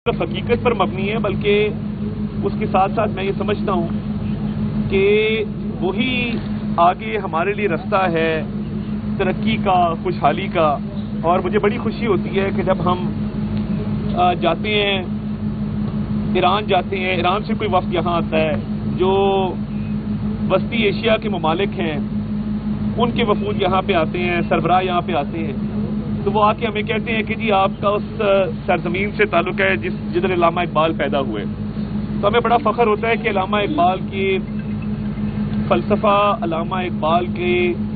सिर्फ हकीकत पर मबनी है, बल्कि उसके साथ साथ मैं ये समझता हूँ कि वही आगे हमारे लिए रास्ता है तरक्की का, खुशहाली का। और मुझे बड़ी खुशी होती है कि जब हम जाते हैं, ईरान जाते हैं, ईरान से कोई वफ्द यहाँ आता है, जो वस्ती एशिया के ममालिक हैं उनके वफूद यहाँ पे आते हैं, सरबराह यहाँ पे आते हैं, तो वो आके हमें कहते हैं कि जी आपका उस सरजमीन से ताल्लुक़ है जिधर अल्लामा इकबाल पैदा हुए। तो हमें बड़ा फ़ख्र होता है कि अल्लामा इकबाल की फ़लसफ़ा, अल्लामा इकबाल की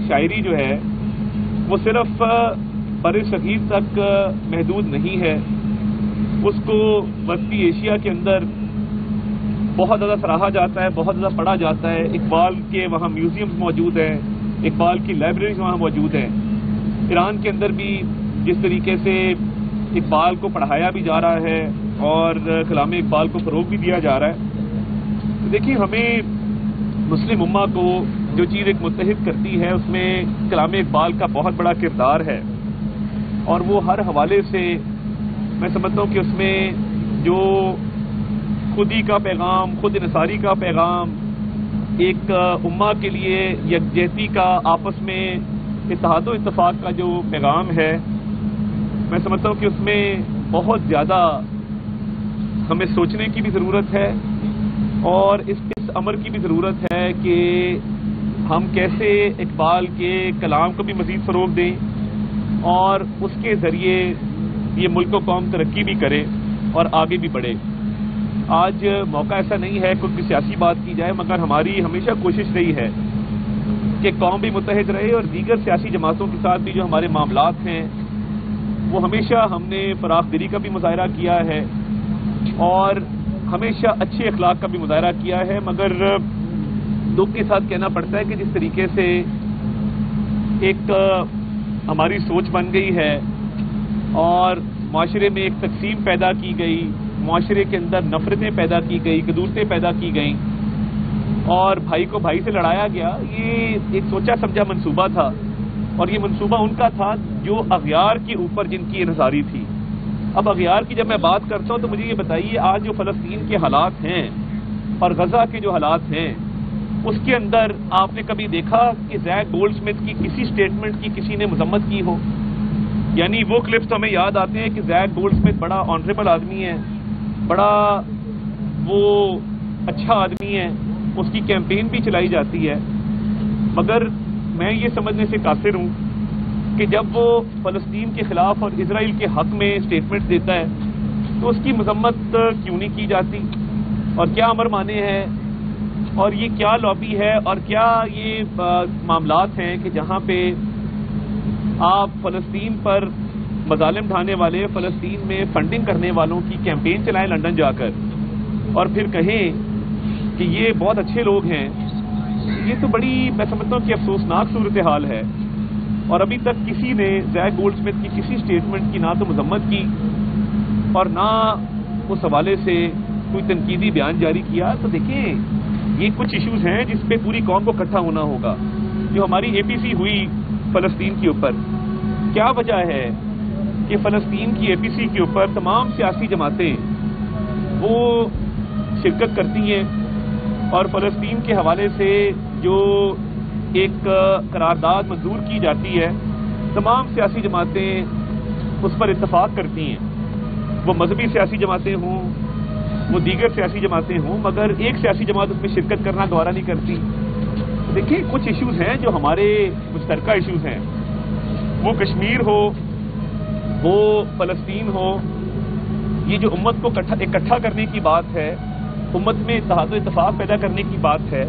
शायरी जो है वो सिर्फ बरसगीर तक महदूद नहीं है, उसको वस्ती एशिया के अंदर बहुत ज़्यादा सराहा जाता है, बहुत ज़्यादा पढ़ा जाता है। इकबाल के वहाँ म्यूज़ियम्स मौजूद हैं, इकबाल की लाइब्रेरीज वहाँ मौजूद हैं। ईरान के अंदर भी जिस तरीके से इकबाल को पढ़ाया भी जा रहा है और कलाम इकबाल को फ़रोग़ भी दिया जा रहा है। तो देखिए, हमें मुस्लिम उम्मा को जो चीज़ एक मुत्तहिद करती है उसमें कलाम इकबाल का बहुत बड़ा किरदार है, और वो हर हवाले से मैं समझता हूँ कि उसमें जो खुदी का पैगाम, खुद इंसारी का पैगाम, एक उम्मा के लिए यकजहती का, आपस में इत्तेहाद व इत्तेफाक का जो पैगाम है, मैं समझता हूँ कि उसमें बहुत ज़्यादा हमें सोचने की भी ज़रूरत है और इस अमर की भी ज़रूरत है कि हम कैसे इकबाल के कलाम को भी मज़ीद फ़रोग़ दें और उसके ज़रिए ये मुल्क व कौम तरक्की भी करे और आगे भी बढ़े। आज मौका ऐसा नहीं है कोई सियासी बात की जाए, मगर हमारी हमेशा कोशिश रही है कि कौम भी मुत्तहिद रहे और दीगर सियासी जमातों के साथ भी जो हमारे मामलात हैं वो हमेशा हमने फराखदिली का भी मुज़ाहरा किया है और हमेशा अच्छे अखलाक का भी मुज़ाहरा किया है। मगर दुख के साथ कहना पड़ता है कि जिस तरीके से एक हमारी सोच बन गई है और माशरे में एक तकसीम पैदा की गई, माशरे के अंदर नफरतें पैदा की गई, कदूरतें पैदा की गई और भाई को भाई से लड़ाया गया, ये एक सोचा समझा मंसूबा था। और ये मंसूबा उनका था जो अग़यार के ऊपर जिनकी इंसारी थी। अब अग़यार की जब मैं बात करता हूँ तो मुझे ये बताइए, आज जो फ़लस्तीन के हालात हैं और गज़ा के जो हालात हैं उसके अंदर आपने कभी देखा कि ज़ैक गोल्डस्मिथ की किसी स्टेटमेंट की किसी ने मज़म्मत की हो? यानी वो क्लिप्स हमें याद आते हैं कि ज़ैक गोल्डस्मिथ बड़ा ऑनरेबल आदमी है, बड़ा वो अच्छा आदमी है, उसकी कैंपेन भी चलाई जाती है। मगर मैं ये समझने से कासिर हूँ कि जब वो फ़लस्तीन के ख़िलाफ़ और इजराइल के हक़ में स्टेटमेंट देता है तो उसकी मज़म्मत क्यों नहीं की जाती? और क्या अमर माने हैं और ये क्या लॉबी है और क्या ये मामलात हैं कि जहाँ पे आप फ़लस्तीन पर मज़ालिम ढाने वाले, फ़लस्तीन में फंडिंग करने वालों की कैंपेन चलाएं लंदन जाकर और फिर कहें कि ये बहुत अच्छे लोग हैं। ये तो बड़ी, मैं समझता हूँ कि अफसोसनाक सूरत हाल है। और अभी तक किसी ने ज़ैक गोल्डस्मिथ की किसी स्टेटमेंट की ना तो मज़म्मत की और ना उस हवाले से कोई तनकीदी बयान जारी किया। तो देखें, ये कुछ इश्यूज़ हैं जिस पे पूरी कौम को इकट्ठा होना होगा। जो हमारी APC हुई फ़लस्तीन के ऊपर, क्या वजह है कि फ़लस्तीन की APC के ऊपर तमाम सियासी जमातें वो शिरकत करती हैं और फ़लस्तीन के हवाले से जो एक करारदाद मंजूर की जाती है, तमाम सियासी जमातें उस पर इत्तफाक करती हैं। वो मजहबी सियासी जमातें हों, वो दीगर सियासी जमातें हों, मगर एक सियासी जमात उसमें शिरकत करना गवारा नहीं करती। देखिए, कुछ इश्यूज़ हैं जो हमारे मुश्तरका इश्यूज़ हैं, वो कश्मीर हो, वो फ़लस्तीन हो। ये जो उम्मत को इकट्ठा करने की बात है, उम्मत में इत्तेहाद व इत्तेफाक पैदा करने की बात है,